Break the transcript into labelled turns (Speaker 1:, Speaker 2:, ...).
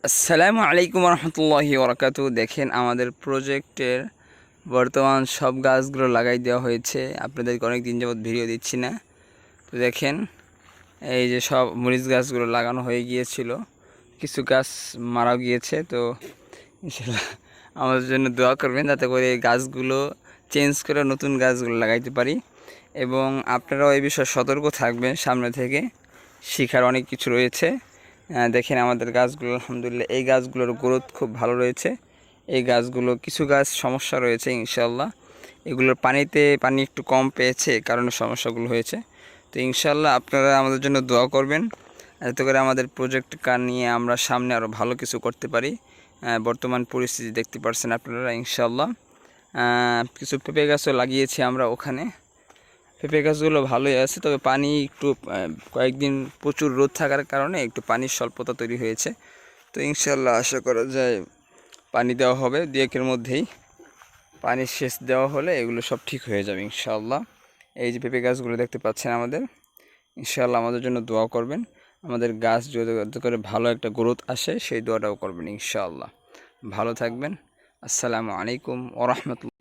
Speaker 1: আসসালামু আলাইকুম রহমতুল্লাহি বরকাতু। দেখেন আমাদের প্রজেক্টের বর্তমান সব গাছগুলো লাগাই দেওয়া হয়েছে। আপনাদেরকে অনেক দিন যাবৎ ভিডিও দিচ্ছি না। তো দেখেন এই যে সব মরিচ গাছগুলো লাগানো হয়ে গিয়েছিল, কিছু গাছ মারাও গিয়েছে। তো ইনশাল্লাহ আমাদের জন্য দোয়া করবেন যাতে করে এই গাছগুলো চেঞ্জ করে নতুন গাছগুলো লাগাইতে পারি, এবং আপনারাও এই বিষয়ে সতর্ক থাকবেন। সামনে থেকে শিখার অনেক কিছু রয়েছে। দেখেন আমাদের গাছগুলো আলহামদুলিল্লাহ, এই গাছগুলোর গ্রোথ খুব ভালো রয়েছে। এই গাছগুলো কিছু গাছ সমস্যা রয়েছে, ইনশাল্লাহ এগুলোর পানি একটু কম পেয়েছে, কারণে সমস্যাগুলো হয়েছে। তো ইনশাল্লাহ আপনারা আমাদের জন্য দোয়া করবেন যাতে করে আমাদের প্রজেক্ট কার নিয়ে আমরা সামনে আরও ভালো কিছু করতে পারি। বর্তমান পরিস্থিতি দেখতে পাচ্ছেন আপনারা। ইনশাল্লাহ কিছু পেঁপে গাছও লাগিয়েছি আমরা ওখানে। পেঁপে গাছগুলো ভালোই আছে, তবে পানি একটু কয়েকদিন প্রচুর রোদ থাকার কারণে একটু পানির স্বল্পতা তৈরি হয়েছে। তো ইনশাল্লাহ আশা করা যায় পানি দেওয়া হবে 2-1 মধ্যেই। পানি সেচ দেওয়া হলে এগুলো সব ঠিক হয়ে যাবে ইনশাল্লাহ। এই যে পেঁপে গাছগুলো দেখতে পাচ্ছেন আমাদের, ইনশাল্লাহ আমাদের জন্য দোয়া করবেন। আমাদের গাছ যাতে করে ভালো একটা গ্রোথ আসে সেই দোয়াটাও করবেন ইনশাআল্লাহ। ভালো থাকবেন। আসসালামু আলাইকুম ওয়া রাহমাতুল্লাহ।